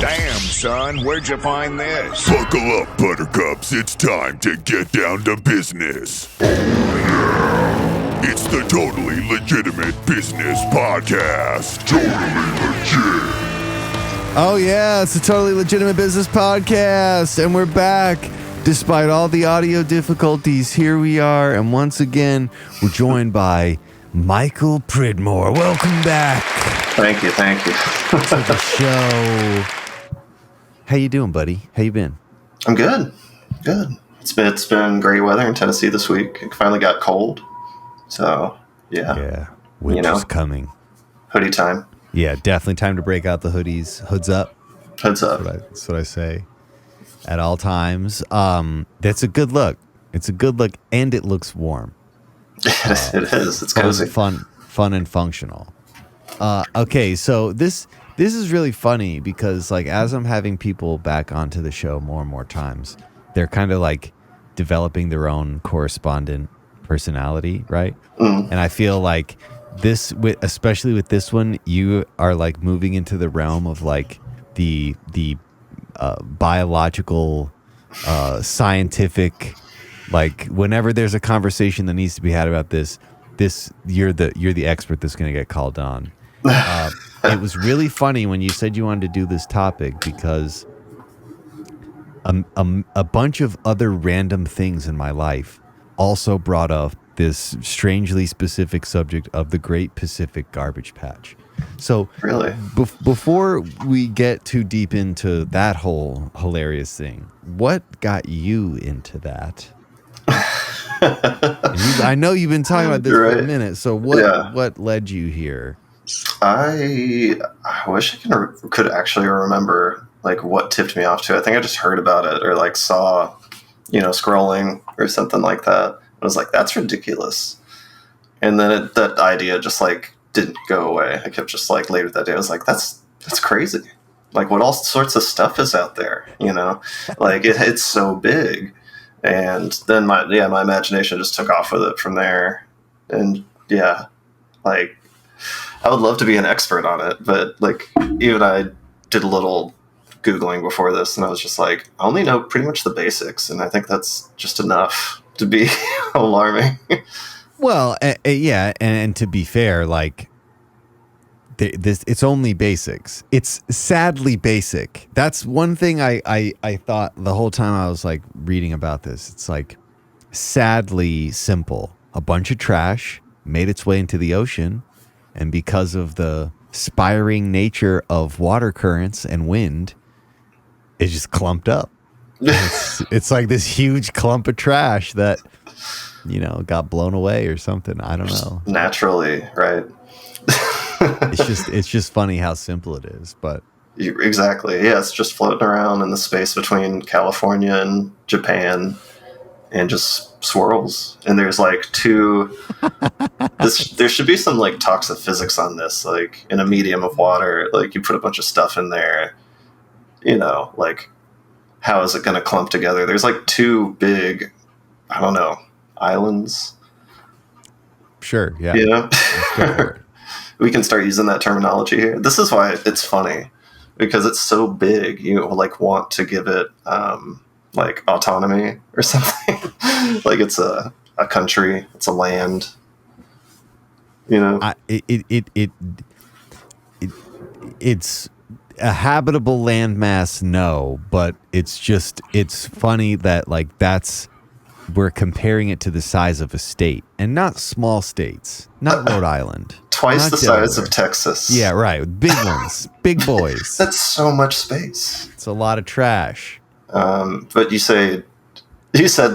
Damn, son, where'd you find this? Buckle up, buttercups. It's time to get down to business. Oh, yeah. It's the Totally Legitimate Business Podcast. Totally legit. Oh, yeah, it's the Totally Legitimate Business Podcast, and we're back. Despite all the audio difficulties, here we are, and once again, we're joined by Michael Pridmore. Welcome back. Thank you. To the show. How you doing, buddy? How you been? I'm good. It's been great weather in Tennessee this week. It finally got cold, so Yeah, winter's coming. Hoodie time. Yeah, definitely time to break out the hoodies. Hoods up. That's what I say at all times. That's a good look. It's a good look, and it looks warm. It is. It's cozy. Fun and functional. Okay, so this is really funny because, like, as I'm having people back onto the show more and more times, they're kind of like developing their own correspondent personality, right? And I feel like especially with this one, you are like moving into the realm of like the biological, scientific. Like, whenever there's a conversation that needs to be had about this, you're the expert that's going to get called on. It was really funny when you said you wanted to do this topic because a bunch of other random things in my life also brought up this strangely specific subject of the Great Pacific Garbage Patch. So really, before we get too deep into that whole hilarious thing, what got you into that? I know you've been talking about this for a minute. So what led you here? I wish I could actually remember like what tipped me off to it. I think I just heard about it or like saw, scrolling or something like that. I was like, that's ridiculous. And then that idea just like didn't go away. I kept just like later that day, I was like, that's crazy. Like, what all sorts of stuff is out there, like it's so big. And then my imagination just took off with it from there. And like, I would love to be an expert on it, but like, even I did a little Googling before this, and I was just like, I only know pretty much the basics, and I think that's just enough to be alarming. Well, and to be fair, like, it's only basics. It's sadly basic. That's one thing I thought the whole time I was like reading about this. It's like sadly simple. A bunch of trash made its way into the ocean, and because of the spiring nature of water currents and wind, it just clumped up. It's like this huge clump of trash that, got blown away or something. I don't know. Naturally, right? It's just funny how simple it is, but exactly. Yeah, it's just floating around in the space between California and Japan and just swirls. And there's like there should be some like talks of physics on this, like in a medium of water, like you put a bunch of stuff in there, like how is it going to clump together? There's like two big, I don't know, islands. Sure. Yeah. We can start using that terminology here. This is why it's funny, because it's so big. You like want to give it like autonomy or something. Like it's a country, it's a land. It's a habitable landmass, no, but it's funny that like we're comparing it to the size of a state, and not small states, not Rhode Island. Twice the size of Texas. Yeah, right. Big ones. Big boys. That's so much space. It's a lot of trash. But you said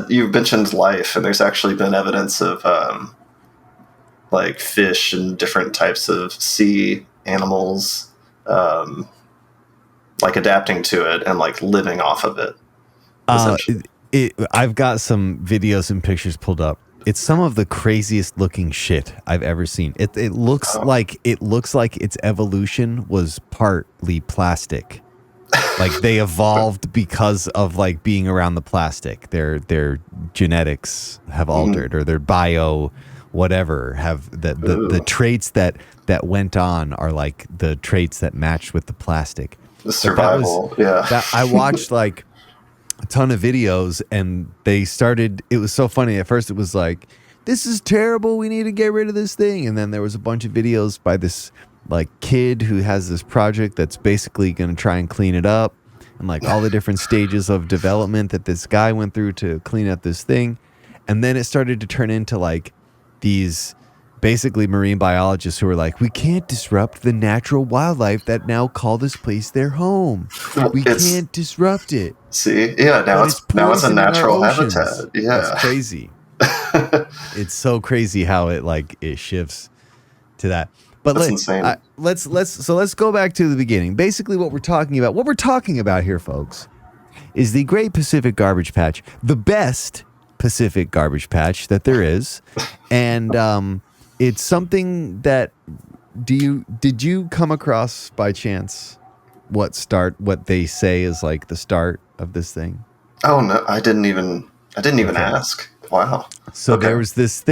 you mentioned life, and there's actually been evidence of like fish and different types of sea animals like adapting to it and like living off of it. I've got some videos and pictures pulled up. It's some of the craziest looking shit I've ever seen. It looks like its evolution was partly plastic. Like they evolved because of like being around the plastic. Their genetics have altered, or their bio whatever have the traits that went on are like the traits that matched with the plastic. The survival. I watched like a ton of videos, and they started. It was so funny. At first, it was like, "This is terrible. We need to get rid of this thing." And then there was a bunch of videos by this like kid who has this project that's basically going to try and clean it up, and like all the different stages of development that this guy went through to clean up this thing. And then it started to turn into like these basically marine biologists who were like, we can't disrupt the natural wildlife that now call this place their home. We can't disrupt it. See, yeah, now it's a natural habitat. Yeah, it's crazy. It's so crazy how it shifts to that. But that's insane. Let's go back to the beginning. Basically, what we're talking about here, folks, is the Great Pacific Garbage Patch, the best Pacific garbage patch that there is, and it's something that did you come across by chance what they say is like the start of this thing? Oh no, I didn't even ask. Wow. So there was this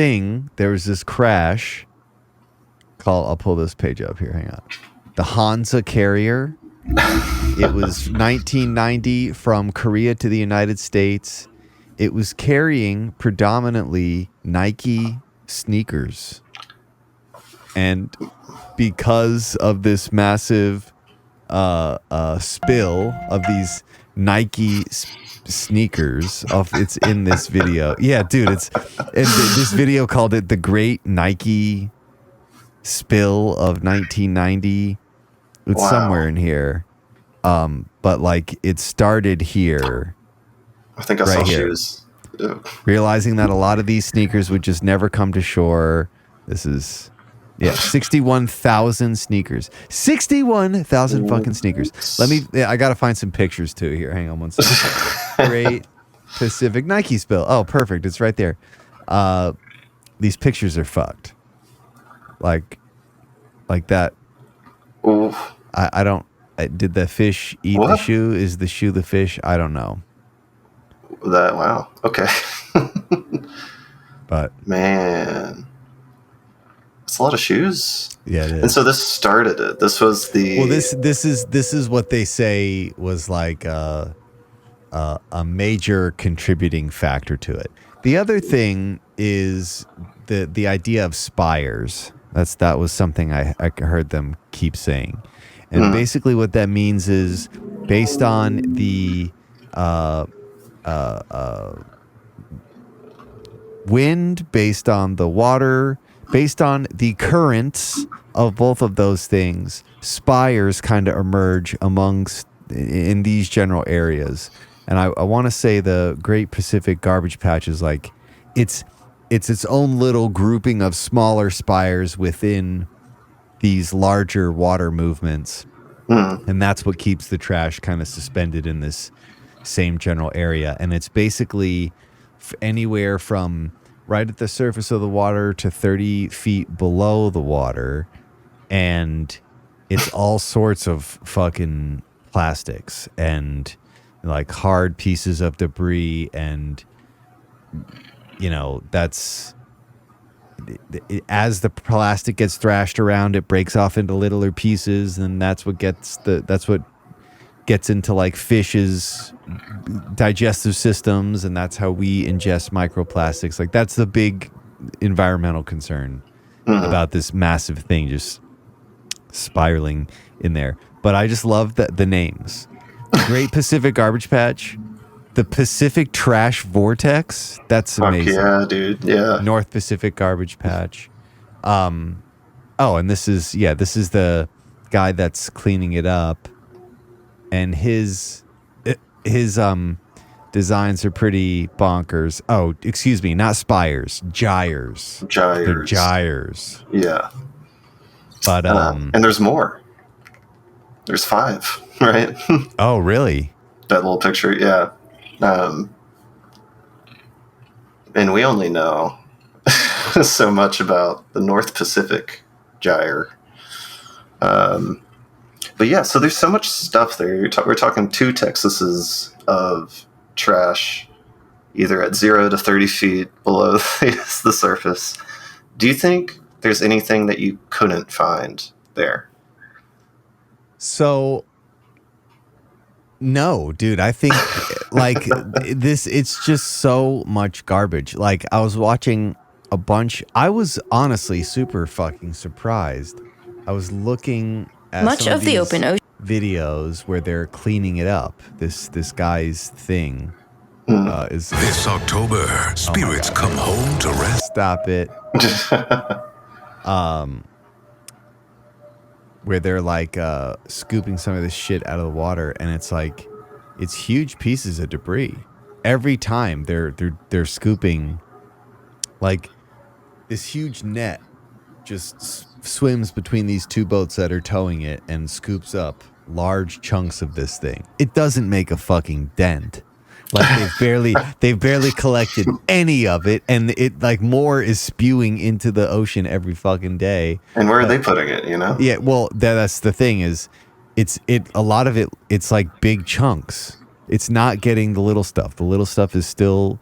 crash called, I'll pull this page up here, hang on. The Hansa Carrier. It was 1990 from Korea to the United States. It was carrying predominantly Nike sneakers. And because of this massive spill of these Nike sneakers, it's in this video. Yeah, dude, this video called it the Great Nike Spill of 1990. It's somewhere in here. But like it started here. I think I saw shoes. Realizing that a lot of these sneakers would just never come to shore. This is 61,000 sneakers. 61,000 fucking sneakers. I got to find some pictures too here. Hang on one second. Great Pacific Nike spill. Oh, perfect. It's right there. These pictures are fucked. Like that. Ooh. I don't. Did the fish eat the shoe? Is the shoe the fish? I don't know. Wow. Okay. But man, it's a lot of shoes. Yeah, it is. And so this started it. This was the. Well, this is what they say was like a major contributing factor to it. The other thing is the idea of spires. That was something I heard them keep saying. And basically what that means is based on the wind, based on the water, based on the currents of both of those things, spires kind of emerge in these general areas. And I want to say the Great Pacific Garbage Patch is like it's its own little grouping of smaller spires within these larger water movements. And that's what keeps the trash kind of suspended in this same general area. And it's basically anywhere from right at the surface of the water to 30 feet below the water. And it's all sorts of fucking plastics and like hard pieces of debris. And, that's... as the plastic gets thrashed around, it breaks off into littler pieces, and that's what gets into like fish's digestive systems, and that's how we ingest microplastics. Like that's the big environmental concern about this massive thing just spiraling in there. But I just love the names. The Great Pacific Garbage Patch. The Pacific Trash Vortex. That's amazing. Yeah, dude. Yeah. North Pacific Garbage Patch. And this is the guy that's cleaning it up. And his designs are pretty bonkers. Oh, excuse me, not spires, gyres. They're gyres. Yeah. But and there's more. There's 5, right? Oh, really? That little picture, yeah. And we only know so much about the North Pacific gyre. But yeah, so there's so much stuff there. We're talking 2 Texases of trash, either at 0 to 30 feet below the surface. Do you think there's anything that you couldn't find there? So No, dude, I think like it's just so much garbage. Like I was watching a bunch. I was honestly super fucking surprised. I was looking at Much some of the these open ocean videos where they're cleaning it up. This guy's thing is This October, spirits come home to rest. stop it. Where they're like scooping some of this shit out of the water, and it's like it's huge pieces of debris. Every time they're scooping, like this huge net just swims between these two boats that are towing it and scoops up large chunks of this thing. It doesn't make a fucking dent. Like they've barely collected any of it, and it like more is spewing into the ocean every fucking day. And where are they putting it, you know? Yeah, well, that's the thing is, a lot of it. It's like big chunks. It's not getting the little stuff. The little stuff is still,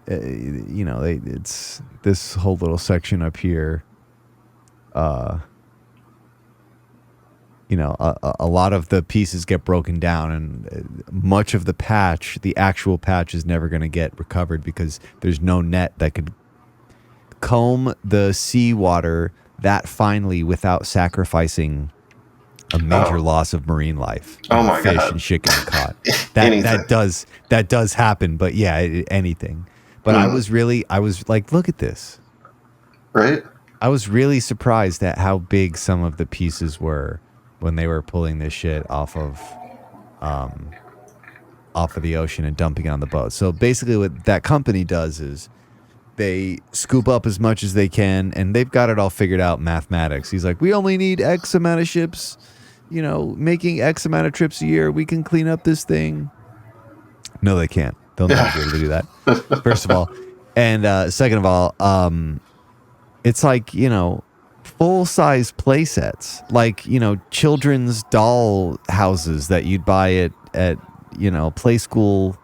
it's this whole little section up here. A lot of the pieces get broken down, and much of the patch, the actual patch, is never going to get recovered because there's no net that could comb the seawater that finely without sacrificing a major loss of marine life. Oh my fish God. and shit getting caught. That does happen, but yeah, anything. But I was like, look at this. Right? I was really surprised at how big some of the pieces were when they were pulling this shit off of the ocean and dumping it on the boat. So basically what that company does is they scoop up as much as they can, and they've got it all figured out mathematics. He's like, we only need X amount of ships, making X amount of trips a year. We can clean up this thing. No, they can't. They'll never be able to do that, first of all. And second of all, it's like, full-size play sets, like, children's doll houses that you'd buy at play school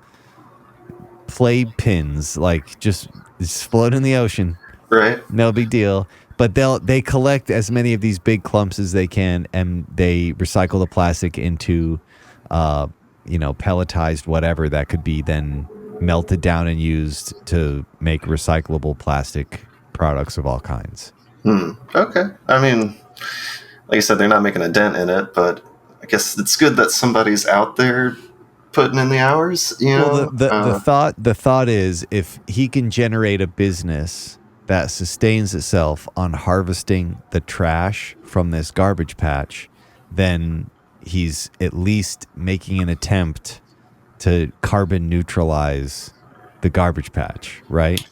play pins, like just float in the ocean. Right. No big deal. But they collect as many of these big clumps as they can, and they recycle the plastic into, pelletized whatever that could be then melted down and used to make recyclable plastic products of all kinds. Okay. I mean, like I said, they're not making a dent in it, but I guess it's good that somebody's out there putting in the hours, Well, the thought is, if he can generate a business that sustains itself on harvesting the trash from this garbage patch, then he's at least making an attempt to carbon neutralize the garbage patch, right?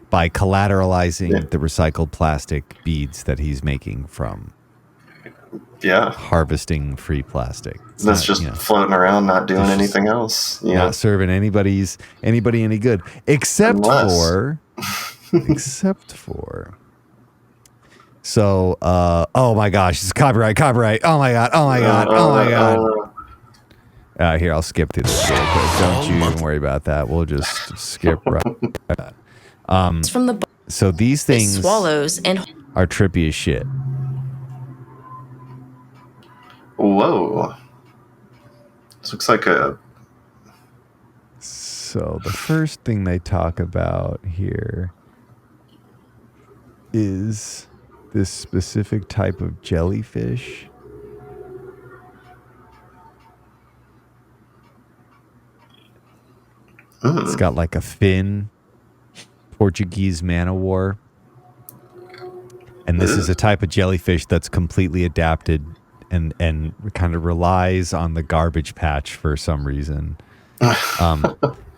By collateralizing the recycled plastic beads that he's making from harvesting free plastic. That's just floating around, not doing anything else. Not serving anybody any good, except for. So, oh my gosh, it's copyright. Oh my god. Here, I'll skip through this real quick. Don't you even worry about that. We'll just skip right. it's from the So these things swallows and are trippy as shit. Whoa. This looks like a... So the first thing they talk about here is this specific type of jellyfish. It's got like a fin, Portuguese man o' war. And this is a type of jellyfish that's completely adapted and kind of relies on the garbage patch for some reason.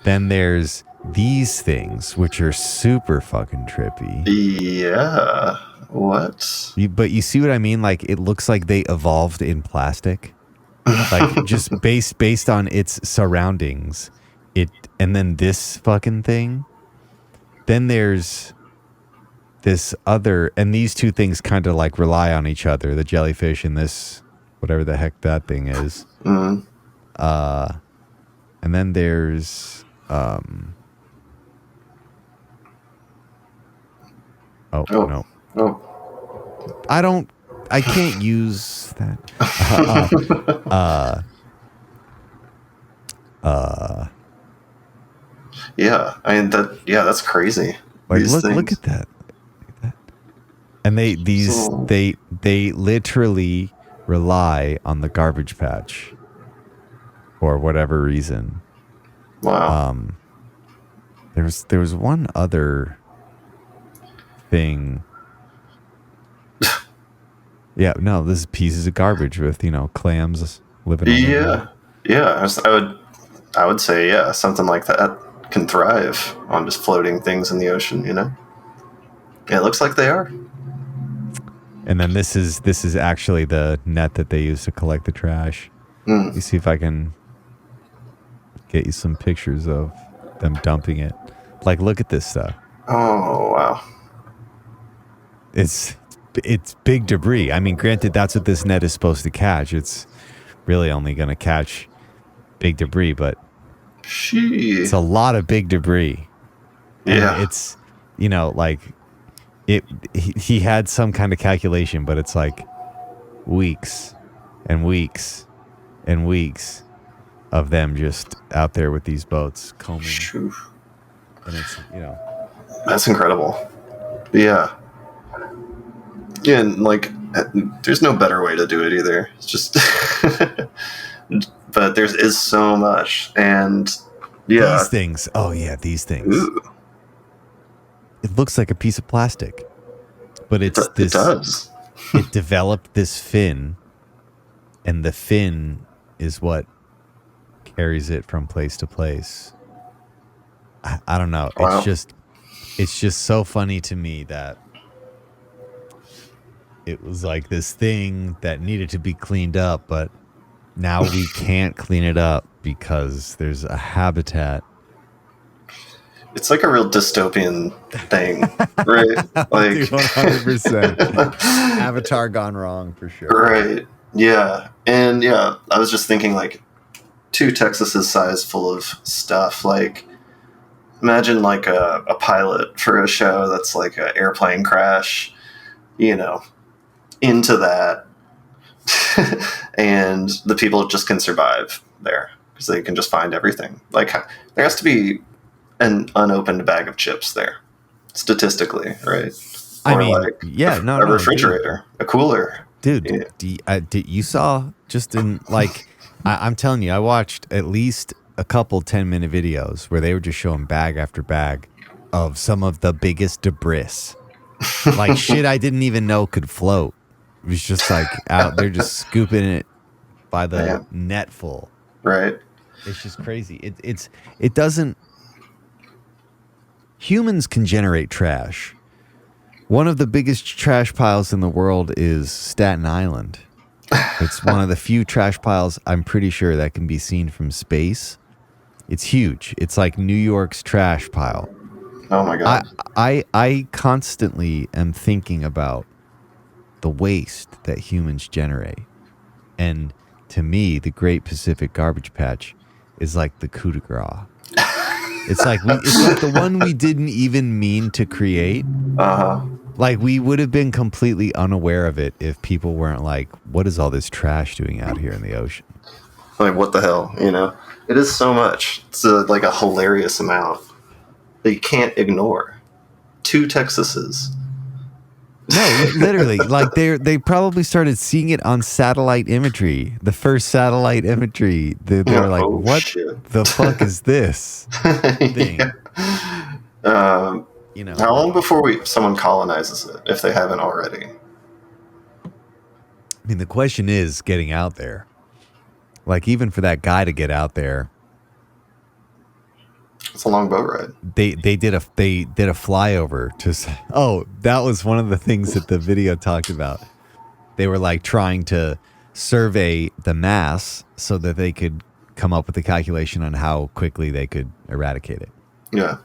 Then there's these things, which are super fucking trippy. Yeah. What? But you see what I mean? Like, it looks like they evolved in plastic. Like, just based on its surroundings. And then this fucking thing. Then there's this other, and these two things kind of like rely on each other, the jellyfish and this, whatever the heck that thing is. And then there's, no. I can't use that. Yeah, I mean that's crazy. Like These things. look at that. And they literally rely on the garbage patch for whatever reason. Wow. There was one other thing. Yeah, no, this is pieces of garbage with, clams living on them. Yeah. I would say, yeah, something like that can thrive on just floating things in the ocean. Yeah, it looks like they are. And then this is actually the net that they use to collect the trash. Let me see if I can get you some pictures of them dumping it. Like, look at this stuff. Oh, wow. It's big debris. I mean, granted, that's what this net is supposed to catch. It's really only going to catch big debris, but it's a lot of big debris. Yeah. And it's, like he had some kind of calculation, but it's like weeks and weeks and weeks of them just out there with these boats combing. Shoo. And it's, That's incredible. Yeah. Yeah, and like, there's no better way to do it either. It's just, but there is so much, and yeah, these things. Oh yeah, these things. Ooh. It looks like a piece of plastic, but it's this. It does. It developed this fin, and the fin is what carries it from place to place. I don't know. Wow. It's just so funny to me that it was like this thing that needed to be cleaned up, but now we can't clean it up because there's a habitat. It's like a real dystopian thing, right? Like 100%. Avatar gone wrong for sure. Right. Yeah. And yeah, I was just thinking like 2 Texases size full of stuff. Like imagine like a pilot for a show that's like an airplane crash, into that. And the people just can survive there because they can just find everything. Like there has to be an unopened bag of chips there, statistically, right? I Or mean, like a refrigerator, a cooler. Dude, you saw just in like, I'm telling you, I watched at least a couple 10-minute videos where they were just showing bag after bag of some of the biggest debris. Like shit I didn't even know could float. It was just like out there just scooping it by the net full. Right. It's just crazy. It doesn't. Humans can generate trash. One of the biggest trash piles in the world is Staten Island. It's one of the few trash piles I'm pretty sure that can be seen from space. It's huge. It's like New York's trash pile. Oh my God. I constantly am thinking about the waste that humans generate. And to me, the Great Pacific Garbage Patch is like the coup de grace. It's like the one we didn't even mean to create. Uh-huh. Like we would have been completely unaware of it if people weren't like, what is all this trash doing out here in the ocean? Like, what the hell, It is so much. It's like a hilarious amount that you can't ignore. 2 Texases. No, literally. Like they probably started seeing it on satellite imagery. The first satellite imagery. They were like, what the fuck is this thing? How long before someone colonizes it, if they haven't already? I mean, the question is getting out there. Like, even for that guy to get out there, it's a long boat ride. They did a flyover to. Oh, that was one of the things that the video talked about. They were like trying to survey the mass so that they could come up with a calculation on how quickly they could eradicate it. Yeah.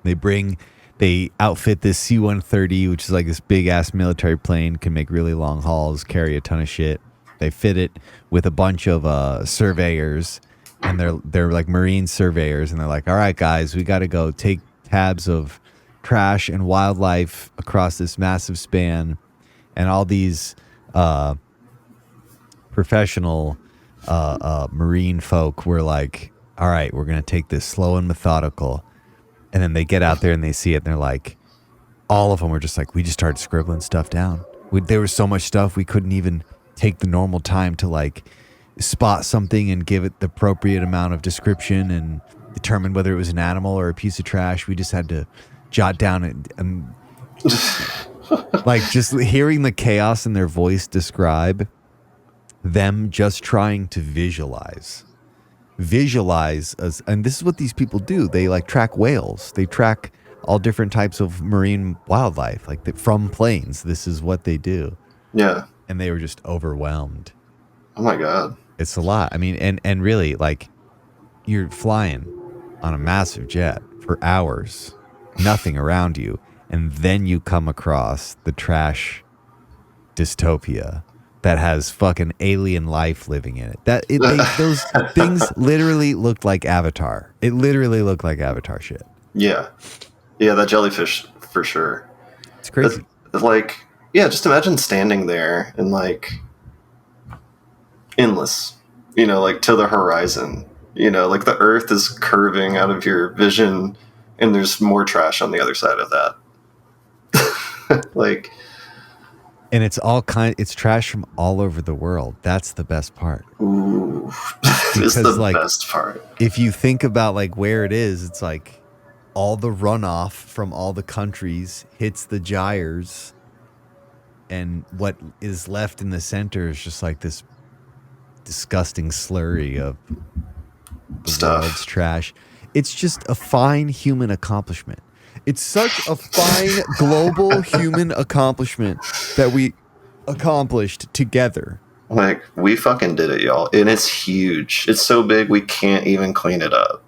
They outfit this C-130, which is like this big ass military plane, can make really long hauls, carry a ton of shit. They fit it with a bunch of surveyors, and they're like marine surveyors, and they're like, all right, guys, we got to go take tabs of trash and wildlife across this massive span, and all these professional marine folk were like, all right, we're going to take this slow and methodical. And then they get out there and they see it and they're like, all of them were just like, we just started scribbling stuff down. There was so much stuff we couldn't even take the normal time to like spot something and give it the appropriate amount of description and determine whether it was an animal or a piece of trash. We just had to jot down and like just hearing the chaos in their voice describe them just trying to visualize us. And this is what these people do. They like track whales. They track all different types of marine wildlife, like from planes. This is what they do. Yeah. And they were just overwhelmed. Oh my God. It's a lot. I mean, and really, like, you're flying on a massive jet for hours, nothing around you, and then you come across the trash dystopia that has fucking alien life living in it. Those things literally looked like Avatar. It literally looked like Avatar shit. Yeah. Yeah, that jellyfish for sure. It's crazy. It's like, yeah, just imagine standing there and like endless, like to the horizon, like the earth is curving out of your vision and there's more trash on the other side of that. Like, and it's trash from all over the world. That's the best part. Ooh, it's the best part. If you think about like where it is, it's like all the runoff from all the countries hits the gyres, and what is left in the center is just like this disgusting slurry of the world's trash. It's just a fine human accomplishment. It's such a fine global human accomplishment that we accomplished together. Like, we fucking did it, y'all. And it's huge. It's so big we can't even clean it up.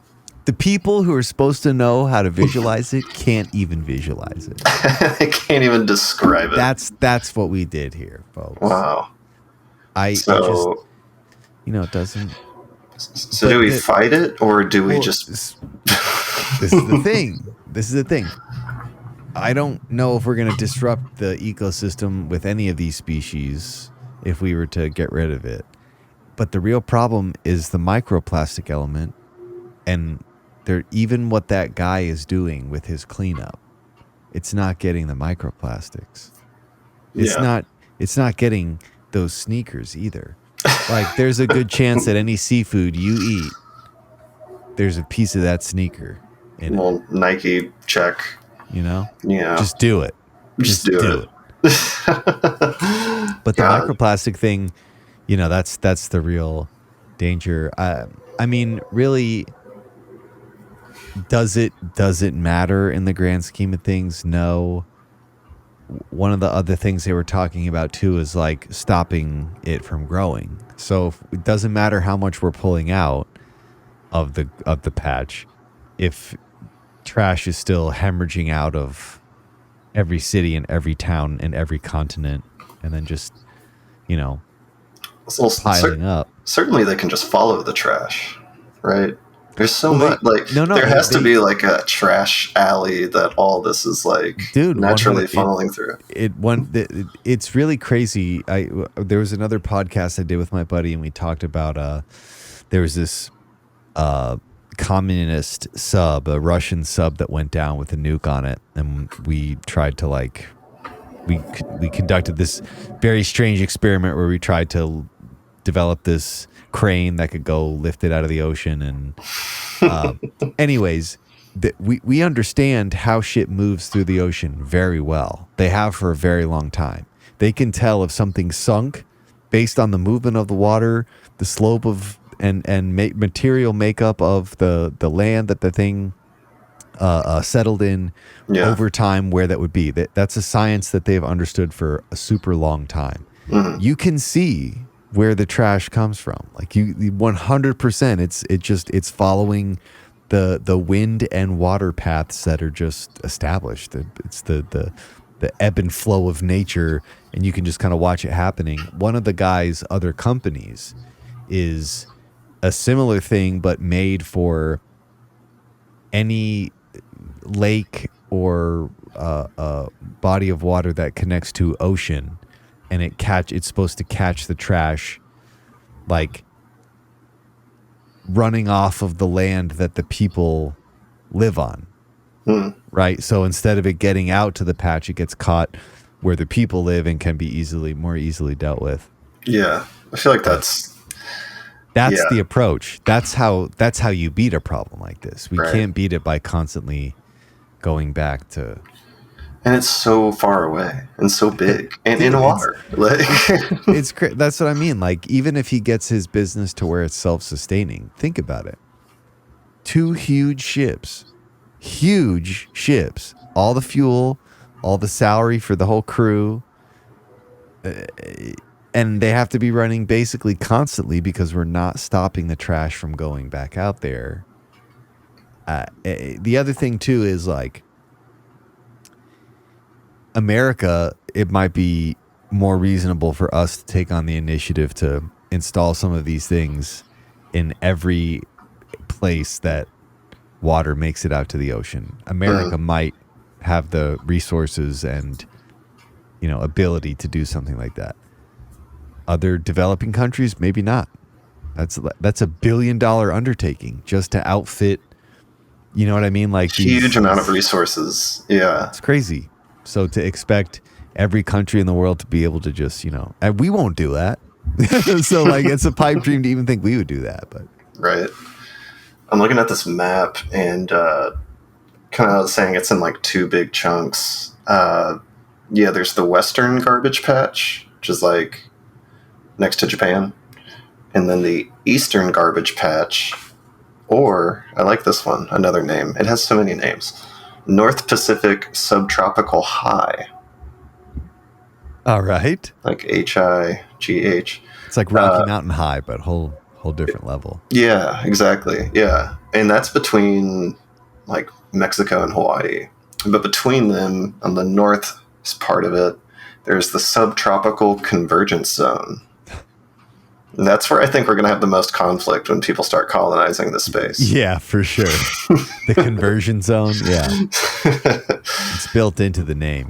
The people who are supposed to know how to visualize it can't even visualize it. They can't even describe it. That's what we did here, folks. Wow. It doesn't. So do we fight it, or do we just? This is the thing. This is the thing. I don't know if we're going to disrupt the ecosystem with any of these species if we were to get rid of it. But the real problem is the microplastic element, and even what that guy is doing with his cleanup. It's not getting the microplastics. It's not getting those sneakers either. Like, there's a good chance that any seafood you eat, there's a piece of that sneaker in it. Well, Nike check. Yeah. Just do it. Just do it. But the microplastic thing, that's the real danger. I mean, really, does it matter in the grand scheme of things? No. One of the other things they were talking about too is like stopping it from growing. So it doesn't matter how much we're pulling out of the patch, if trash is still hemorrhaging out of every city and every town and every continent, and then just piling up. Certainly, they can just follow the trash, right? There's so much, there has to be like a trash alley that all this is like naturally funneling through. It's really crazy. There was another podcast I did with my buddy, and we talked about there was this communist sub, a Russian sub that went down with a nuke on it, and we tried to we conducted this very strange experiment where we tried to develop this crane that could go lift it out of the ocean. And anyways, we understand how shit moves through the ocean very well. They have for a very long time. They can tell if something sunk based on the movement of the water, the slope of and material makeup of the land that the thing settled in over time, where that would be. That's a science that they've understood for a super long time. Mm-hmm. You can see where the trash comes from. Like, you 100%, it's following the wind and water paths that are just established. It's the ebb and flow of nature, and you can just kind of watch it happening. One of the guy's other companies is a similar thing, but made for any lake or body of water that connects to ocean, and it's supposed to catch the trash like running off of the land that the people live on. Right? So instead of it getting out to the patch, it gets caught where the people live and can be more easily dealt with. Yeah. I feel like that's the approach. That's how you beat a problem like this. We can't beat it by constantly going back to. And it's so far away and so big and in water. Like that's what I mean. Like, even if he gets his business to where it's self-sustaining, think about it. 2 huge ships, all the fuel, all the salary for the whole crew. And they have to be running basically constantly because we're not stopping the trash from going back out there. The other thing too is like America, it might be more reasonable for us to take on the initiative to install some of these things in every place that water makes it out to the ocean. America might have the resources and, ability to do something like that. Other developing countries, maybe not. That's $1 billion undertaking just to outfit, you know what I mean? Like huge amount of resources. Yeah. It's crazy. So to expect every country in the world to be able to just, and we won't do that. So like it's a pipe dream to even think we would do that, but. Right. I'm looking at this map and kind of saying it's in like 2 big chunks. There's the Western Garbage Patch, which is like next to Japan. And then the Eastern Garbage Patch, or I like this one, another name. It has so many names. North Pacific Subtropical High. All right. Like HIGH. It's like Rocky Mountain High, but whole different level. Yeah, exactly. Yeah. And that's between like Mexico and Hawaii. But between them, on the north part of it, there's the Subtropical Convergence Zone. And that's where I think we're going to have the most conflict when people start colonizing the space. Yeah, for sure. The conversion zone. Yeah. It's built into the name,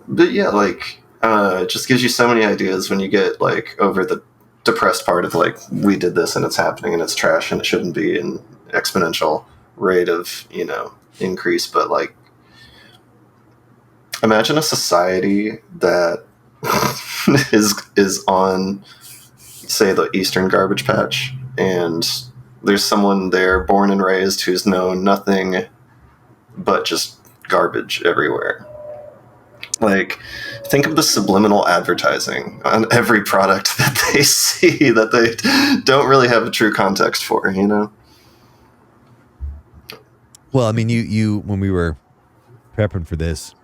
But yeah, like, it just gives you so many ideas when you get like over the depressed part of like, we did this and it's happening and it's trash and it shouldn't be in exponential rate of, increase. But like, imagine a society that is on, say, the Eastern Garbage Patch, and there's someone there born and raised who's known nothing but just garbage everywhere. Like, think of the subliminal advertising on every product that they see that they don't really have a true context for, Well, I mean, you when we were prepping for this,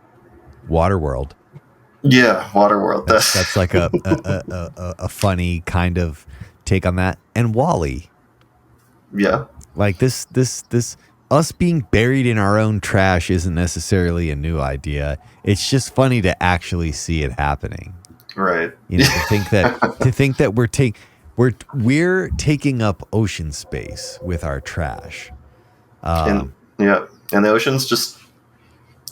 Waterworld. Yeah, Waterworld. That's like a funny kind of take on that. And Wall-E. Yeah. Like this us being buried in our own trash isn't necessarily a new idea. It's just funny to actually see it happening. Right. To think that we're taking up ocean space with our trash. And the ocean's just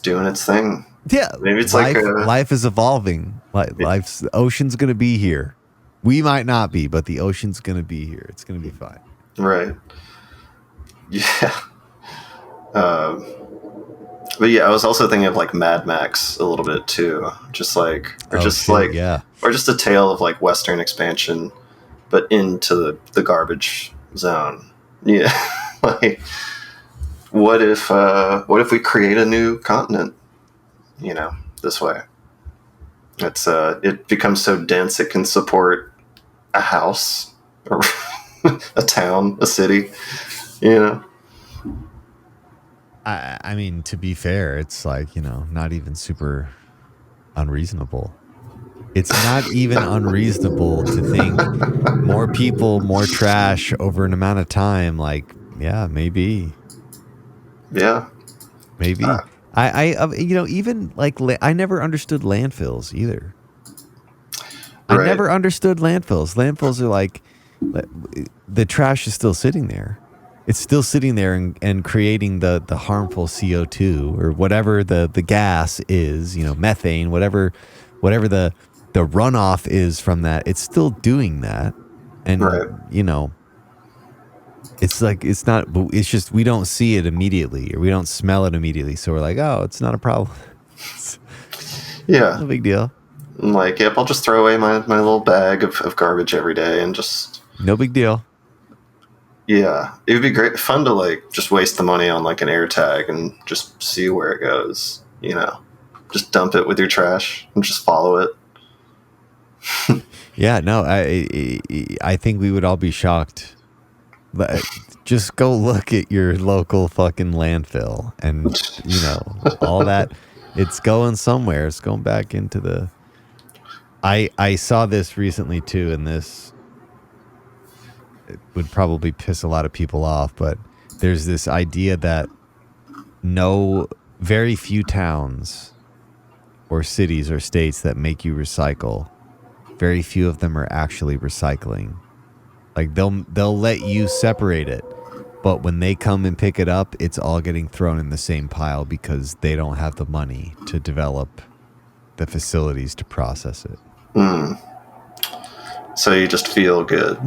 doing its thing. Yeah, maybe it's life is evolving. The ocean's gonna be here. We might not be, but the ocean's gonna be here. It's gonna be fine. Right. Yeah. But yeah, I was also thinking of like Mad Max a little bit too, or just a tale of like Western expansion, but into the garbage zone. Yeah. Like, what if we create a new continent? This way. It becomes so dense it can support a house or a town, a city, I mean, to be fair, it's like, not even super unreasonable. It's not even unreasonable to think more people, more trash over an amount of time. Like, yeah, maybe. Yeah. Maybe. Even like I never understood landfills either. Right. I never understood landfills. Landfills are like the trash is still sitting there. It's still sitting there and creating the harmful CO2 or whatever the gas is, methane, whatever the runoff is from that. It's still doing that. And, right. It's like, it's not, it's just, we don't see it immediately or we don't smell it immediately. So we're like, oh, it's not a problem. Yeah. No big deal. I'm like, yep, I'll just throw away my little bag of garbage every day and just... No big deal. Yeah. It would be fun to like just waste the money on like an air tag and just see where it goes, you know. Just dump it with your trash and just follow it. Yeah, no, I think we would all be shocked. But just go look at your local fucking landfill and, you know, all that. It's going somewhere. It's going back into the... I saw this recently too, and this it would probably piss a lot of people off, but there's this idea that very few towns or cities or states that make you recycle, very few of them are actually recycling. Like they'll let you separate it, but when they come and pick it up, it's all getting thrown in the same pile because they don't have the money to develop the facilities to process it. So you just feel good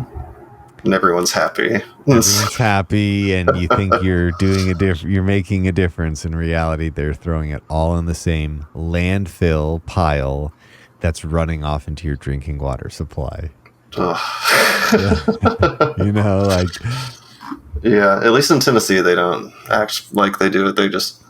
and everyone's happy. Everyone's happy, and you think you're doing you're making a difference. In reality, they're throwing it all in the same landfill pile that's running off into your drinking water supply. You know, like... Yeah, at least in Tennessee, they don't act like they do it. They just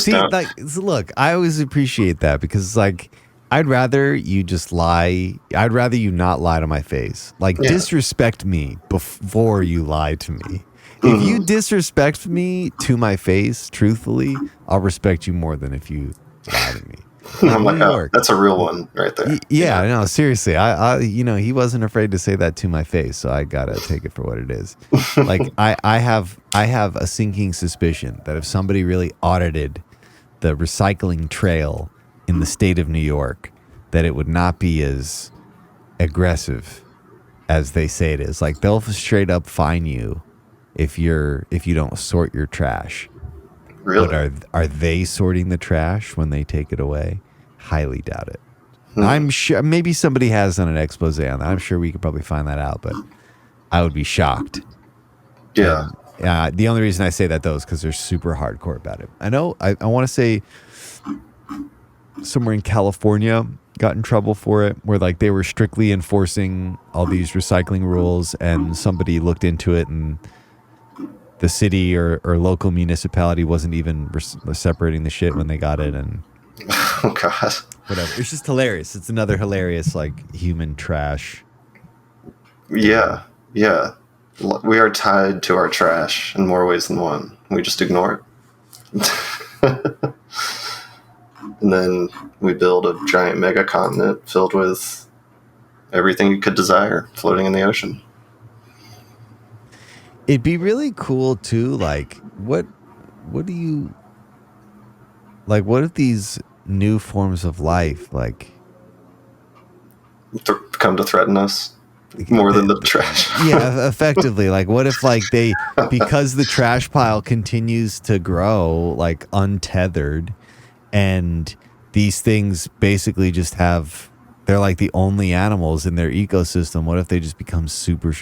don't. Like, look, I always appreciate that because it's like, I'd rather you just lie. I'd rather you not lie to my face. Like, disrespect me before you lie to me. If you disrespect me to my face, truthfully, I'll respect you more than if you lie to me. I'm like, oh, that's a real one right there. Yeah, no, seriously. I you know, he wasn't afraid to say that to my face, so I gotta take it for what it is. Like, I have a sinking suspicion that if somebody really audited the recycling trail in the state of New York, that it would not be as aggressive as they say it is. Like, they'll straight up fine you if you don't sort your trash. Really? But are they sorting the trash when they take it away? Highly doubt it. I'm sure maybe somebody has done an expose on that. I'm sure we could probably find that out, but I would be shocked. Yeah. The only reason I say that though is because they're super hardcore about it. I know. I want to say somewhere in California got in trouble for it, where like they were strictly enforcing all these recycling rules, and somebody looked into it and the city or local municipality wasn't even separating the shit when they got it, and oh god, whatever. It's just hilarious. It's another hilarious like human trash. Yeah. We are tied to our trash in more ways than one. We just ignore it. And then we build a giant mega continent filled with everything you could desire floating in the ocean. It'd be really cool too. Like, what do you like? What if these new forms of life like come to threaten us more than the trash? Yeah, effectively. Like, what if like because the trash pile continues to grow like untethered, and these things basically just they're like the only animals in their ecosystem. What if they just become super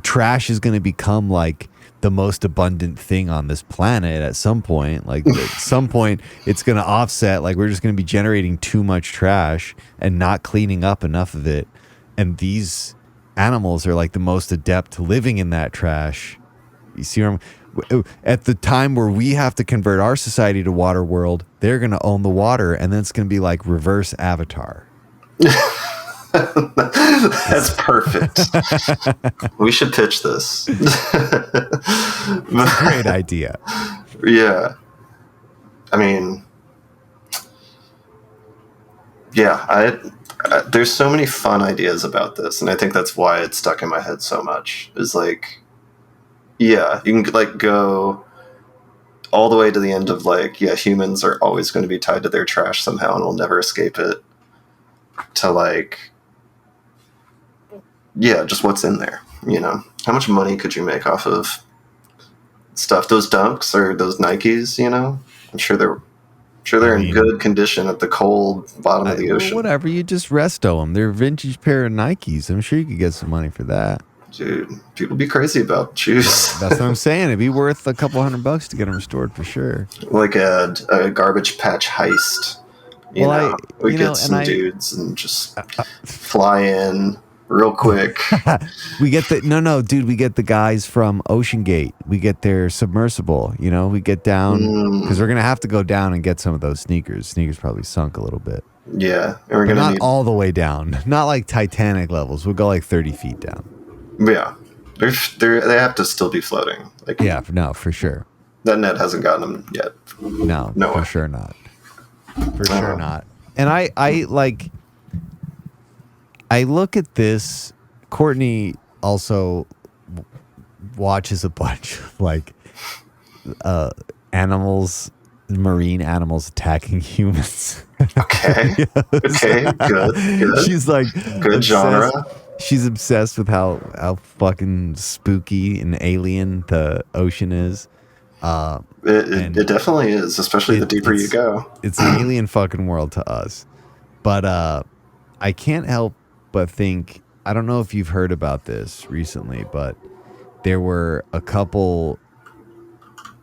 trash is going to become like the most abundant thing on this planet at some point. Like at some point it's going to offset. Like, we're just going to be generating too much trash and not cleaning up enough of it. And these animals are like the most adept to living in that trash. You see what at the time where we have to convert our society to water world, they're going to own the water, and then it's going to be like reverse Avatar. That's perfect. We should pitch this. Great idea. Yeah. I mean, yeah, there's so many fun ideas about this, and I think that's why it's stuck in my head so much. Is like, yeah, you can like go all the way to the end of like, yeah, humans are always going to be tied to their trash somehow and will never escape it. To like, yeah, just what's in there, you know? How much money could you make off of stuff? Those Dunks or those Nikes, you know? I'm sure they're in good condition at the cold bottom of the ocean. Whatever, you just resto them. They're a vintage pair of Nikes. I'm sure you could get some money for that. Dude, people be crazy about shoes. That's what I'm saying. It'd be worth a couple $100 to get them restored for sure. Like a garbage patch heist. You know, we get some dudes and just fly in real quick. We get we get the guys from Ocean Gate. We get their submersible. You know, we get down because we're gonna have to go down and get some of those sneakers. Sneakers probably sunk a little bit. Yeah, and we're gonna not need all the way down. Not like Titanic levels. We'll go like 30 feet down. Yeah, they have to still be floating. Like yeah, no, for sure. That net hasn't gotten them yet. No, for sure not. For sure not. And I look at this. Courtney also watches a bunch of like animals, marine animals attacking humans. Okay. Okay. Good. She's like good obsessed. Genre. She's obsessed with how fucking spooky and alien the ocean is. It definitely is, especially the deeper you go. It's an alien fucking world to us. But I can't help but think, I don't know if you've heard about this recently, but there were a couple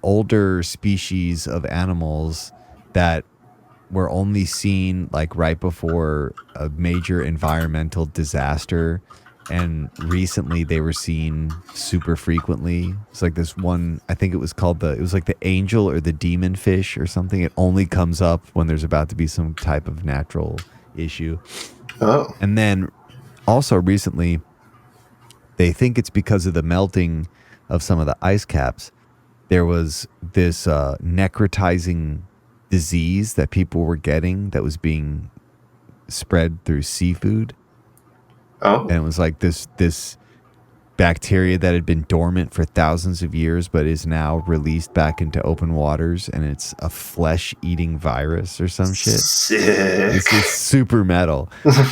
older species of animals that were only seen like right before a major environmental disaster, and recently they were seen super frequently. It's like this one, I think it was called it was like the angel or the demon fish or something. It only comes up when there's about to be some type of natural issue. Oh. And then also recently, they think it's because of the melting of some of the ice caps. There was this necrotizing disease that people were getting that was being spread through seafood. Oh. And it was like this bacteria that had been dormant for thousands of years but is now released back into open waters, and it's a flesh-eating virus or some shit. Sick. It's super metal.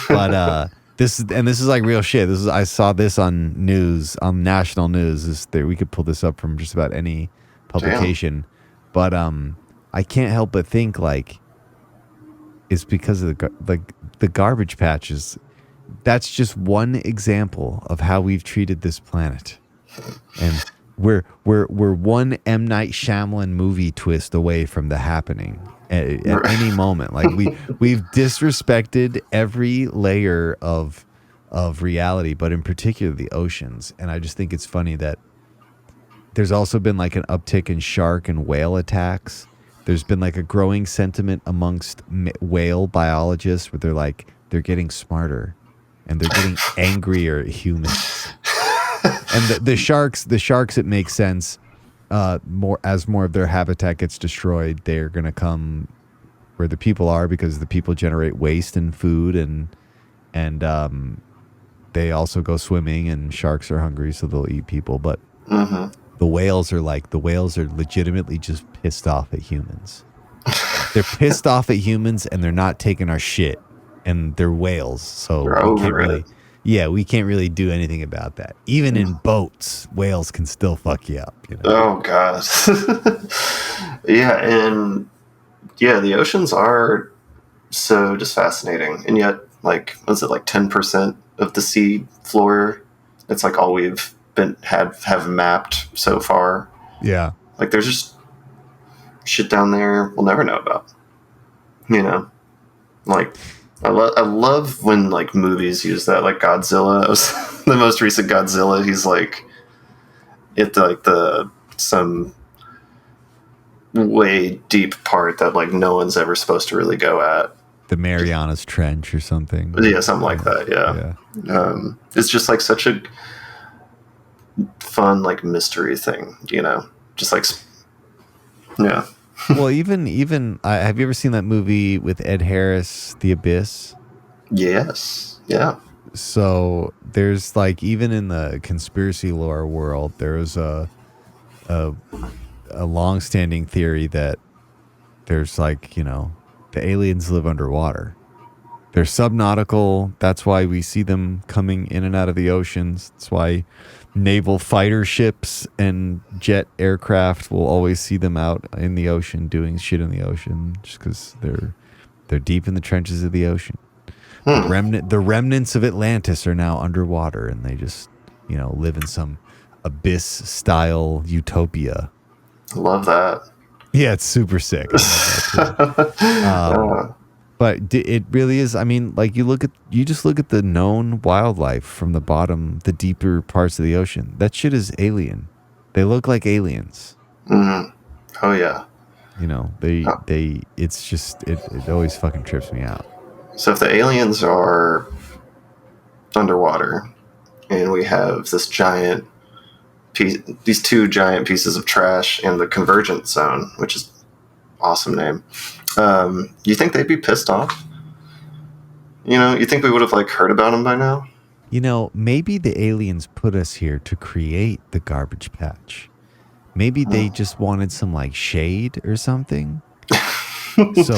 But this is like real shit. I saw this on news, on national news. We could pull this up from just about any publication. Damn. But I can't help but think like it's because of the garbage patches. That's just one example of how we've treated this planet, and we're one M. Night Shyamalan movie twist away from the happening at any moment. Like we've disrespected every layer of reality, but in particular the oceans. And I just think it's funny that there's also been like an uptick in shark and whale attacks. There's been like a growing sentiment amongst whale biologists where they're getting smarter and they're getting angrier at humans. And the sharks, it makes sense. More of their habitat gets destroyed, they're gonna come where the people are because the people generate waste and food, and they also go swimming, and sharks are hungry, so they'll eat people. But the whales are legitimately just pissed off at humans. They're pissed off at humans, and they're not taking our shit. And they're whales, so we can't really do anything about that. Even in boats, whales can still fuck you up. You know? Oh god. The oceans are so just fascinating, and yet like 10% of the sea floor? It's like all we've have mapped so far. Yeah, like there's just shit down there we'll never know about. You know, like. I love when like movies use that, like Godzilla. It was the most recent Godzilla. He's like at like some way deep part that like no one's ever supposed to really go at. The Marianas Trench or something. Yeah, something like that. Yeah. It's just like such a fun like mystery thing, you know. Just like yeah. Well, even have you ever seen that movie with Ed Harris, The Abyss? Yes. Yeah. So there's like, even in the conspiracy lore world, there's a long-standing theory that there's like, you know, the aliens live underwater. They're subnautical. That's why we see them coming in and out of the oceans. That's why naval fighter ships and jet aircraft will always see them out in the ocean doing shit in the ocean, just because they're deep in the trenches of the ocean. The remnants of Atlantis are now underwater, and they just live in some abyss-style utopia. Love that. Yeah, it's super sick. I love that too. But it really is. I mean, like you just look at the known wildlife from the bottom, the deeper parts of the ocean. That shit is alien. They look like aliens. Mm-hmm. Oh yeah. It's just it always fucking trips me out. So if the aliens are underwater, and we have this giant piece, these two giant pieces of trash in the convergence zone, which is awesome name. You think they'd be pissed off? You think we would have heard about them by now? Maybe the aliens put us here to create the garbage patch. Maybe they just wanted some shade or something. So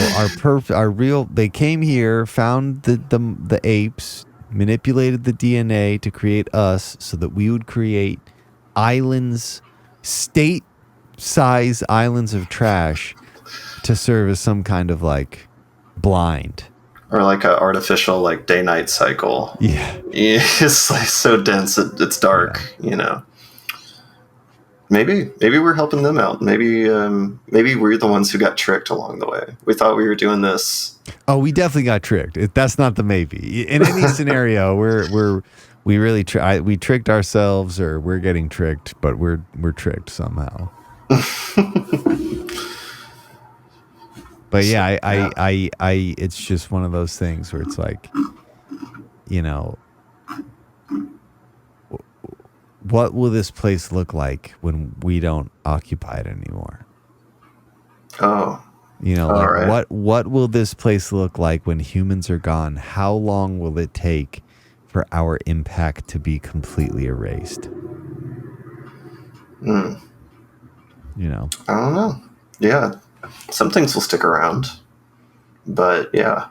they came here, found the apes, manipulated the DNA to create us so that we would create islands, state-size islands of trash to serve as some kind of blind. Or an artificial day-night cycle. Yeah. It's so dense it's dark, Maybe we're helping them out. Maybe we're the ones who got tricked along the way. We thought we were doing this. Oh, we definitely got tricked. That's not the maybe. In any scenario, we really we tricked ourselves, or we're getting tricked, but we're tricked somehow. But yeah, I it's just one of those things where it's what will this place look like when we don't occupy it anymore? Oh. Right. What will this place look like when humans are gone? How long will it take for our impact to be completely erased? I don't know. Yeah. Some things will stick around. But yeah.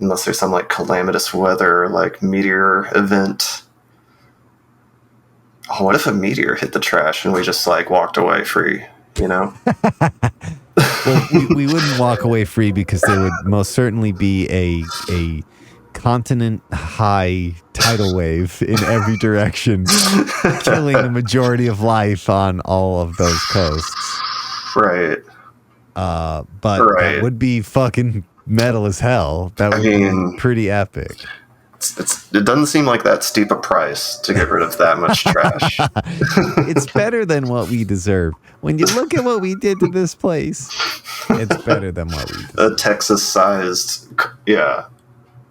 Unless there's some calamitous weather, meteor event. Oh, what if a meteor hit the trash and we just walked away free, Well, we wouldn't walk away free because there would most certainly be a continent high tidal wave in every direction, killing the majority of life on all of those coasts. Right. But that would be fucking metal as hell. That would be pretty epic. It doesn't seem like that steep a price to get rid of that much trash. It's better than what we deserve. When you look at what we did to this place, it's better than what we deserve. A Texas-sized,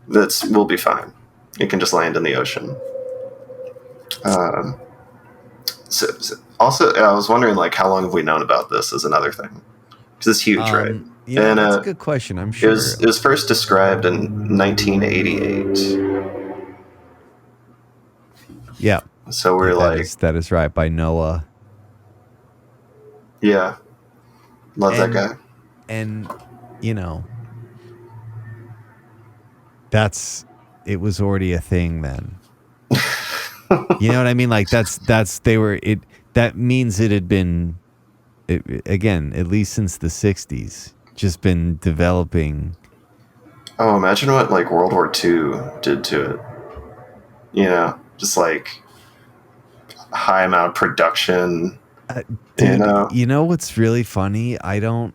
we'll be fine. It can just land in the ocean. Also, I was wondering, how long have we known about this is another thing. Because it's huge, right? Yeah, that's a good question. I'm sure. It was first described in 1988. Yeah. So we're that is right, by Noah. Yeah. Love that guy. And, it was already a thing then. You know what I mean? That means it had been, again, at least since the 60s, just been developing. Oh, imagine what World War II did to it. Just high amount of production. Dude, you know what's really funny? I don't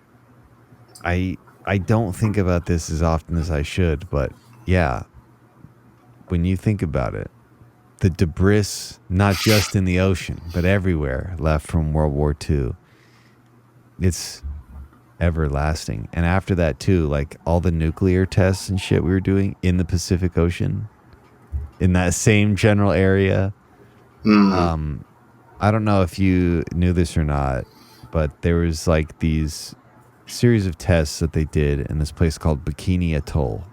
think about this as often as I should, but yeah, when you think about it, the debris, not just in the ocean, but everywhere, left from World War II, it's everlasting. And after that too, all the nuclear tests and shit we were doing in the Pacific Ocean, in that same general area. Mm-hmm. I don't know if you knew this or not, but there was these series of tests that they did in this place called Bikini Atoll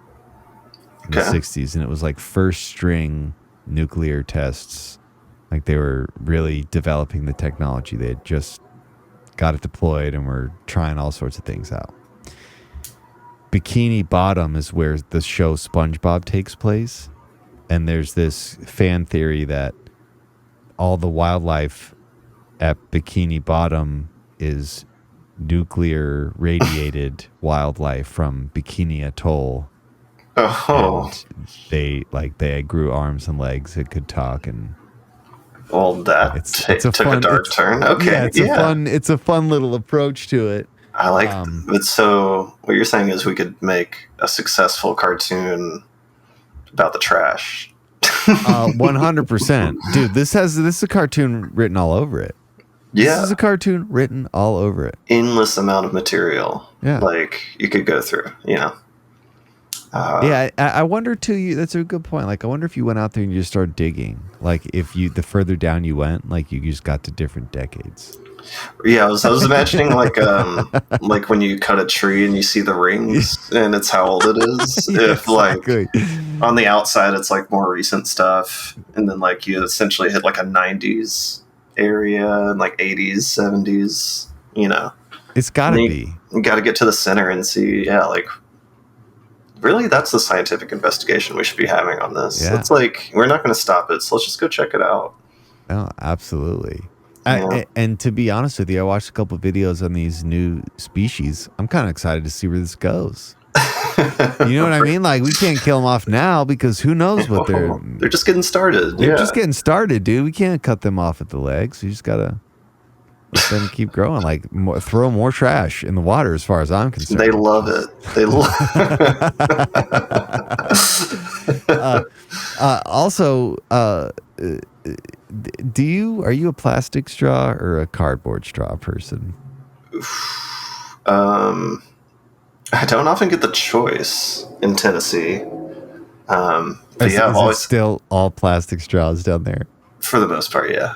in the 60s, and it was first string nuclear tests. They were really developing the technology. They had just got it deployed and were trying all sorts of things out. Bikini Bottom is where the show SpongeBob takes place, and there's this fan theory that all the wildlife at Bikini Bottom is nuclear radiated wildlife from Bikini Atoll Oh, And they grew arms and legs. It could talk, and well, that took a dark turn. Okay, yeah, it's a fun little approach to it. I like it. So what you're saying is we could make a successful cartoon about the trash. 100%, dude. This is a cartoon written all over it. Yeah, this is a cartoon written all over it. Endless amount of material. Yeah, like you could go through. You know. Yeah, I wonder too. That's a good point. Like, I wonder if you went out there and you just started digging. Like, if the further down you went, like you just got to different decades. Yeah, I was imagining like when you cut a tree and you see the rings and it's how old it is. Yeah, if like exactly. On the outside it's like more recent stuff, and then like you essentially hit like a 90s area and like 80s, 70s. You know, it's got to be. You got to get to the center and see. Yeah, like really, that's the scientific investigation we should be having on this. Yeah. It's like we're not going to stop it, so let's just go check it out. No, absolutely. Yeah. And to be honest with you, I watched a couple videos on these new species. I'm kind of excited to see where this goes. You know what I mean? Like, we can't kill them off now because who knows what they're just getting started. They're just getting started, dude. We can't cut them off at the legs. You just gotta let them keep growing. Like, throw more trash in the water, as far as I'm concerned. They love it. They love. Also, are you a plastic straw or a cardboard straw person? I don't often get the choice in Tennessee. Is it still all plastic straws down there? For the most part, yeah.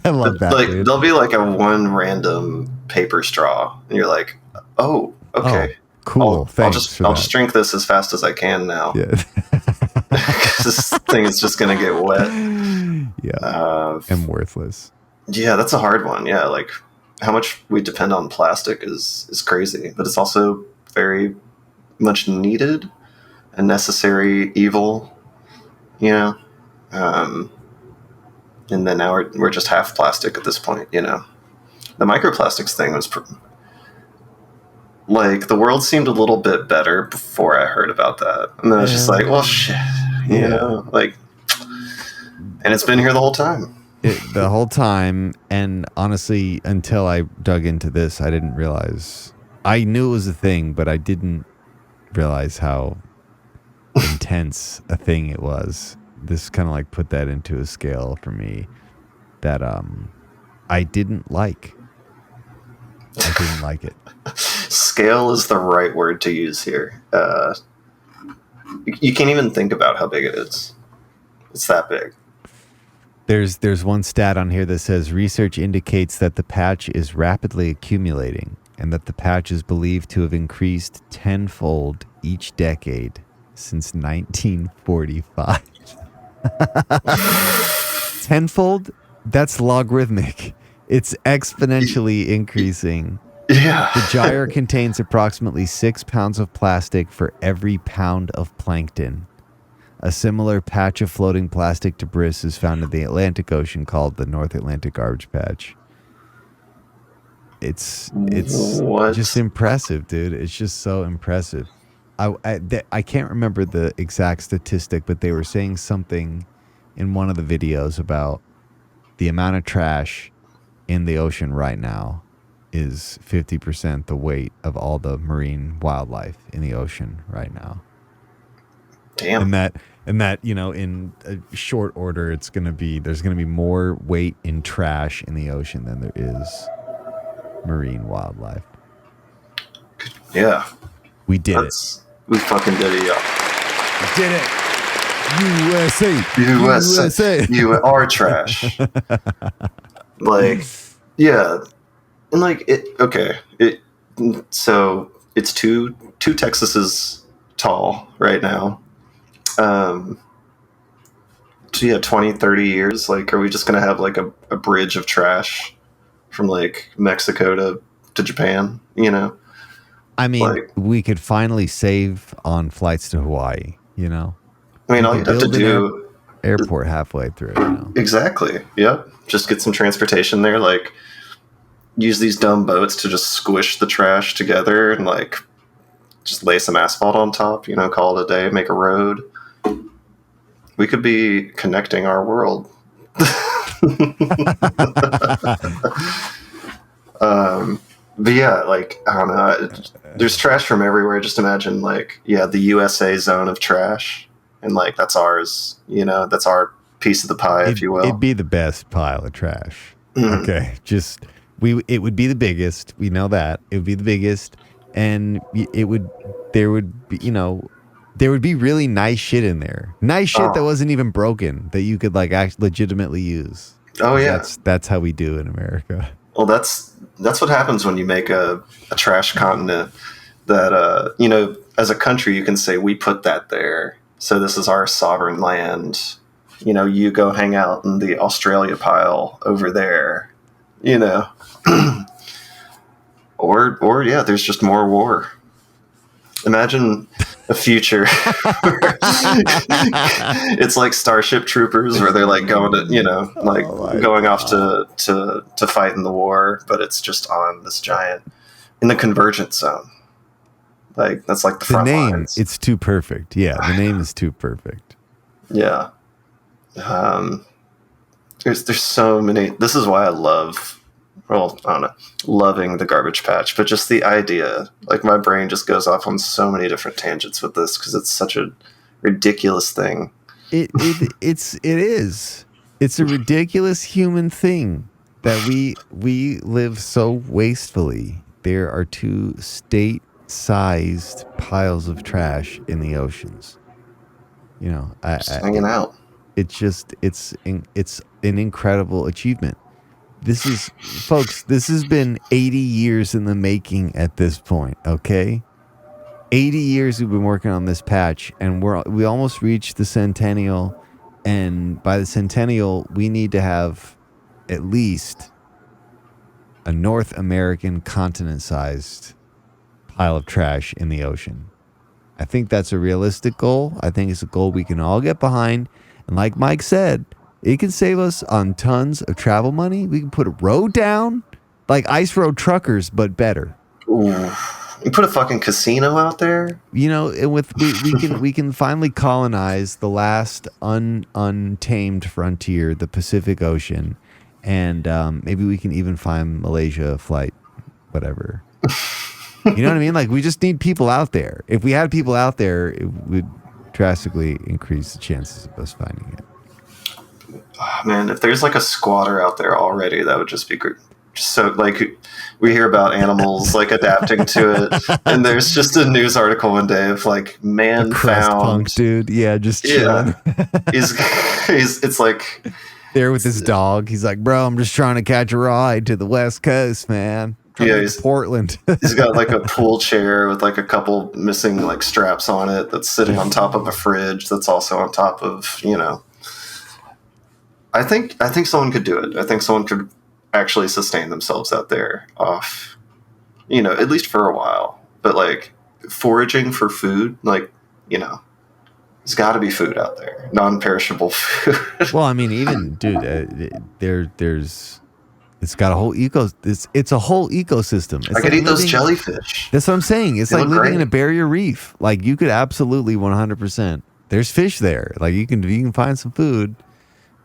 I love that. Like, dude. there'll be like a one random paper straw, and you're like, "Oh, okay, cool. I'll just drink this as fast as I can now." Yeah. This thing is just gonna get wet. Yeah. And worthless. Yeah, that's a hard one. Yeah, like how much we depend on plastic is crazy, but it's also very much needed and necessary evil. You know. And then now we're just half plastic at this point, you know. The microplastics thing was like the world seemed a little bit better before I heard about that, and then I was just like, well, shit, you know, like, and it's been here the whole time. The whole time, and honestly, until I dug into this, I didn't realize. I knew it was a thing, but I didn't realize how intense a thing it was. This kind of like put that into a scale for me that I didn't like. I didn't like it. Scale is the right word to use here. You can't even think about how big it is. It's that big. There's one stat on here that says research indicates that the patch is rapidly accumulating and that the patch is believed to have increased tenfold each decade since 1945. Tenfold? That's logarithmic. It's exponentially increasing. Yeah. The gyre contains approximately 6 pounds of plastic for every pound of plankton. A similar patch of floating plastic debris is found in the Atlantic Ocean called the North Atlantic Garbage Patch. It's just impressive, dude. It's just so impressive. I can't remember the exact statistic, but they were saying something in one of the videos about the amount of trash in the ocean right now is 50% the weight of all the marine wildlife in the ocean right now. Damn. And that, you know, in a short order, there's going to be more weight in trash in the ocean than there is marine wildlife. Yeah. We did it. We fucking did it, y'all. We did it. USA. USA. You are trash. Like, yeah. And like, so it's two Texases tall right now. So yeah, 20, 30 years. Like, are we just going to have like a bridge of trash from like Mexico to Japan, you know? I mean, we could finally save on flights to Hawaii, you know? I mean, all you'd have to do... Airport halfway through, you know? Exactly. Yep. Just get some transportation there. Like, use these dumb boats to just squish the trash together and, like, just lay some asphalt on top, call it a day, make a road. We could be connecting our world. But yeah, like, I don't know. There's trash from everywhere. Just imagine, like, the USA zone of trash. And, like, that's ours, that's our piece of the pie, if you will. It'd be the best pile of trash. Mm. Okay. It would be the biggest. We know that. It would be the biggest. And there would be really nice shit in there. Nice shit that wasn't even broken that you could, like, legitimately use. Oh, yeah. That's how we do in America. Well, that's what happens when you make a trash continent that, as a country, you can say, we put that there. So this is our sovereign land. You go hang out in the Australia pile over there, or there's just more war. Imagine a future where it's like Starship Troopers, where they're like going to, going off to fight in the war, but it's just on this giant in the convergence zone. Like, that's like the front name. lines. It's too perfect. Yeah, the name is too perfect. Yeah. There's so many. This is why I love. Well, I don't know, loving the Garbage Patch, but just the idea, like, my brain just goes off on so many different tangents with this because it's such a ridiculous thing. It is. It's a ridiculous human thing that we live so wastefully. There are 2 state-sized piles of trash in the oceans. Just hanging out. It's an incredible achievement. Folks, this has been 80 years in the making at this point, okay? 80 years we've been working on this patch, and we almost reached the centennial, and by the centennial, we need to have at least a North American continent-sized pile of trash in the ocean. I think that's a realistic goal. I think it's a goal we can all get behind, and like Mike said, it can save us on tons of travel money. We can put a road down, like ice road truckers, but better. Ooh. You put a fucking casino out there. We can finally colonize the last untamed frontier, the Pacific Ocean, and maybe we can even find Malaysia flight, whatever. You know what I mean? Like, we just need people out there. If we had people out there, it would drastically increase the chances of us finding it. Oh, man, if there's like a squatter out there already, that would just be great. So, like, we hear about animals like adapting to it, and there's just a news article one day of like man found punk dude, just chilling. It's like there with his dog. He's like, bro, I'm just trying to catch a ride to the West Coast, man. He's Portland. He's got like a pool chair with like a couple missing like straps on it that's sitting on top of a fridge that's also on top of I think someone could do it. I think someone could actually sustain themselves out there off, at least for a while. But like foraging for food, like, there's got to be food out there, non-perishable food. Well, I mean, even there's it's got a whole it's a whole ecosystem. It's I could eat those jellyfish. That's what I'm saying. It's like living in a barrier reef. Like, you could absolutely 100%. There's fish there. Like, you can find some food.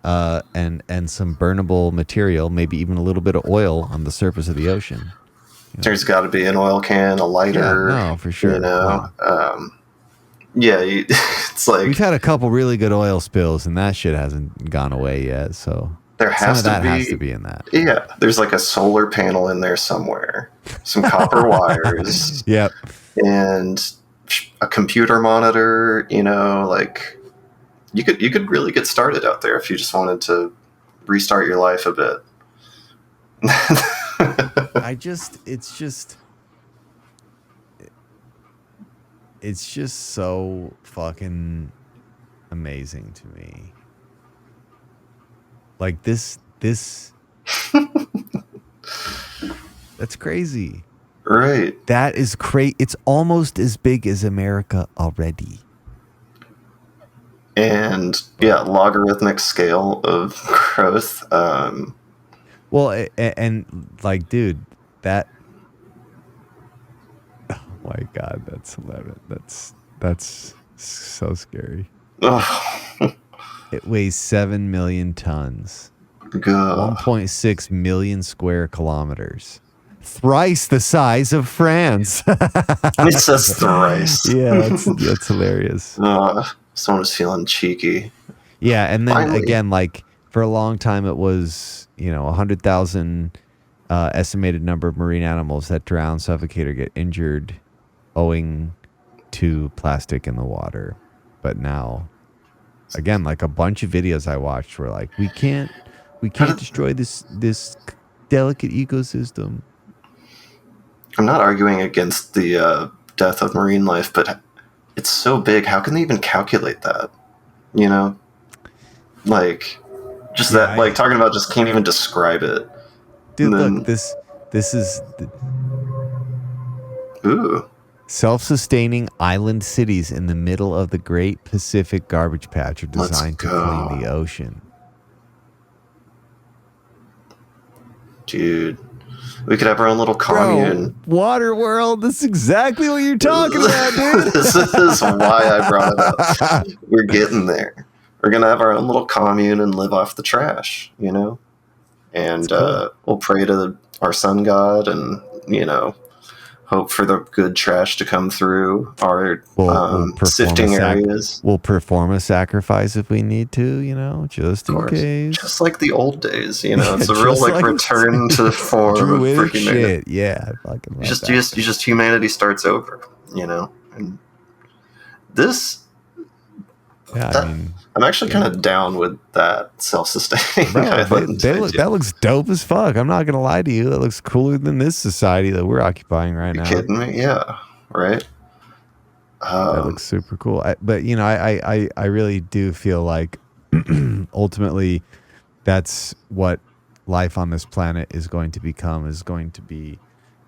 And some burnable material, maybe even a little bit of oil on the surface of the ocean. There's got to be an oil can, a lighter. Yeah, no, for sure. It's like we've had a couple really good oil spills, and that shit hasn't gone away yet. So there has to be in that. Yeah, there's like a solar panel in there somewhere, some copper wires. Yep, and a computer monitor. Like. You could really get started out there if you just wanted to restart your life a bit. It's just so fucking amazing to me. Like this that's crazy. Right. That is crazy. It's almost as big as America already. And logarithmic scale of growth. Well, and like, dude, that. Oh my God, that's hilarious. That's so scary. Ugh. It weighs 7 million tons, God. 1.6 million square kilometers, thrice the size of France. It says thrice. Yeah, that's hilarious. Someone was feeling cheeky. Yeah, and then Finally. again, like for a long time, it was 100,000 estimated number of marine animals that drown, suffocate, or get injured, owing to plastic in the water. But now, again, like a bunch of videos I watched were like, we can't destroy this delicate ecosystem. I'm not arguing against the death of marine life, but it's so big. How can they even calculate that? Like, just Yeah, that, like, talking about just can't even describe it. Dude, And then- look, this is Ooh. self-sustaining island cities in the middle of the Great Pacific Garbage Patch are designed to clean the ocean. Dude. We could have our own little commune. Bro, Water World, this is exactly what you're talking about, dude. This is why I brought it up. We're getting there. We're going to have our own little commune and live off the trash, And cool. we'll pray to our sun god and, hope for the good trash to come through our We'll perform sifting areas. We'll perform a sacrifice if we need to, just in case. Just like the old days, it's a real just like return to form Druidic for humanity. shit. Yeah, I fucking love that. Just humanity starts over, And this, Yeah, that- I mean, I'm actually kind of down with that self-sustaining bro, island idea. that looks dope as fuck. I'm not gonna lie to you. That looks cooler than this society that we're occupying right You now. kidding me? Yeah, right. That looks super cool. But I really do feel like ultimately that's what life on this planet is going to become. Is going to be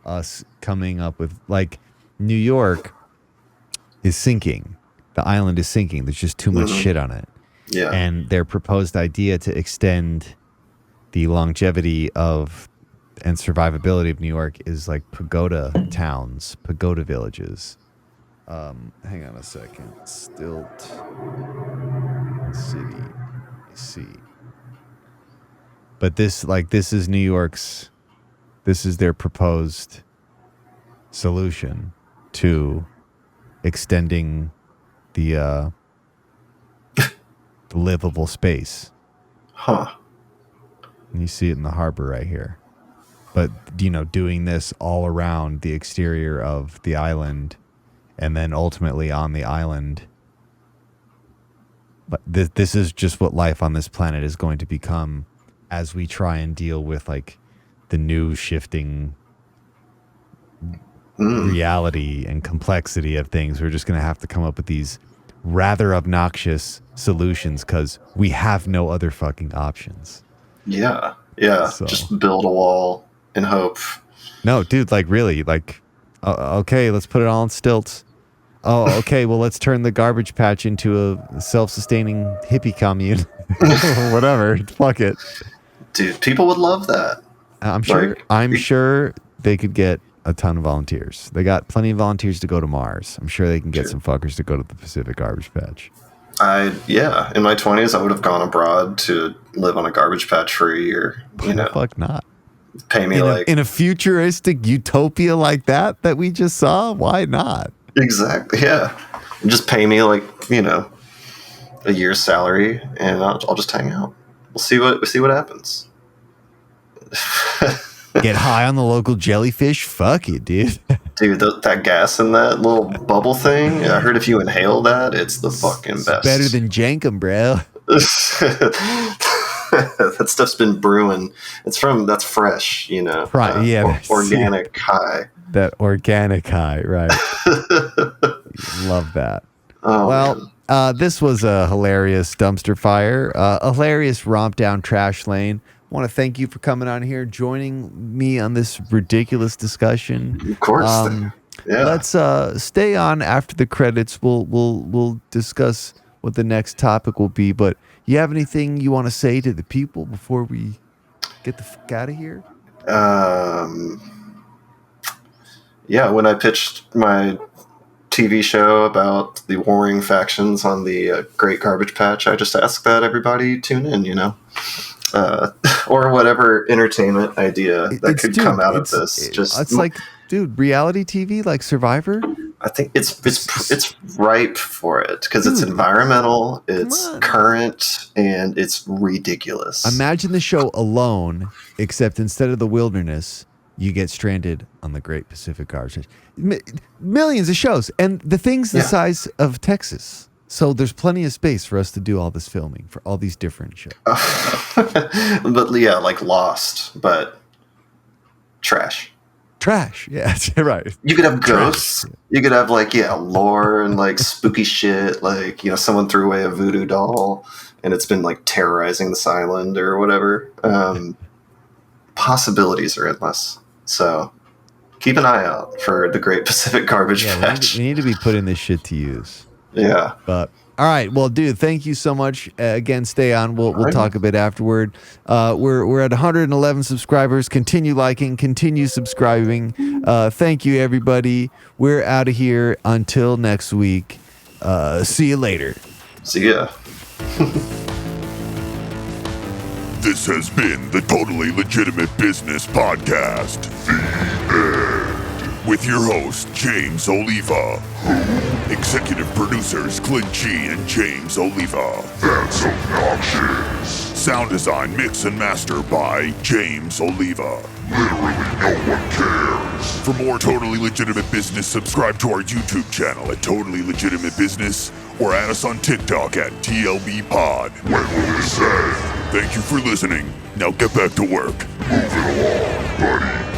us coming up with, like, New York is sinking. The island is sinking. There's just too much shit on it. Yeah. And their proposed idea to extend the longevity of and survivability of New York is like pagoda towns, pagoda villages. Hang on a second. Stilt City. Let me see. But this is New York's, this is their proposed solution to extending the livable space. Huh. And you see it in the harbor right here. But, doing this all around the exterior of the island and then ultimately on the island. But this is just what life on this planet is going to become as we try and deal with, like, the new shifting reality and complexity of things. We're just going to have to come up with these rather obnoxious solutions because we have no other fucking options. Yeah. So- Just build a wall and hope. No, dude, like, really, like, okay, let's put it all on stilts. Oh, okay, well, let's turn the garbage patch into a self-sustaining hippie commune. Whatever, fuck it. Dude, people would love that. I'm sure. Like- I'm sure they could get a ton of volunteers. They got plenty of volunteers to go to Mars. I'm sure they can get some fuckers to go to the Pacific Garbage Patch. In my 20s, I would have gone abroad to live on a garbage patch for a year. Why the fuck not? Pay me In a futuristic utopia like that we just saw, why not? Exactly, yeah. And just pay me like, a year's salary, and I'll just hang out. We'll see what happens. Get high on the local jellyfish? Fuck it, dude. Dude, that gas in that little bubble thing, I heard if you inhale that, it's the fucking It's best. better than Jankum, bro. That stuff's been brewing. That's fresh, That's- organic high. That organic high, right. Love that. Oh, Well, man. this was a hilarious dumpster fire, a hilarious romp down trash lane. I want to thank you for coming on here, joining me on this ridiculous discussion. Of course. Yeah. Let's stay on after the credits. We'll discuss what the next topic will be. But you have anything you want to say to the people before we get the fuck out of here? when I pitched my TV show about the warring factions on the Great Garbage Patch, I just asked that everybody tune in, or whatever entertainment idea that could come out of this. It's like, dude, reality TV like Survivor. I think it's ripe for it because it's environmental, it's current, and it's ridiculous. Imagine the show alone, except instead of the wilderness, you get stranded on the Great Pacific Garbage. Millions of shows, and the thing's the size of Texas. So there's plenty of space for us to do all this filming for all these different shows. But yeah, like Lost, but trash. Trash, yeah, right. You could have ghosts. Trash. You could have lore and like spooky shit. Like someone threw away a voodoo doll, and it's been like terrorizing this island or whatever. Possibilities are endless. So keep an eye out for the Great Pacific Garbage Patch. We need to be putting this shit to use. Yeah. But all right, well, dude, thank you so much. Again, stay on. We'll talk a bit afterward. We're at 111 subscribers. Continue liking, continue subscribing. Thank you, everybody. We're out of here until next week. See you later. See ya. This has been the Totally Legitimate Business Podcast. The end. With your host, James Oliva. Executive producers, Clint G and James Oliva. That's obnoxious. Sound design, mix, and master by James Oliva. Literally no one cares. For more Totally Legitimate Business, subscribe to our YouTube channel at Totally Legitimate Business or add us on TikTok at TLB Pod. When will this end? Thank you for listening. Now get back to work. Move it along, buddy.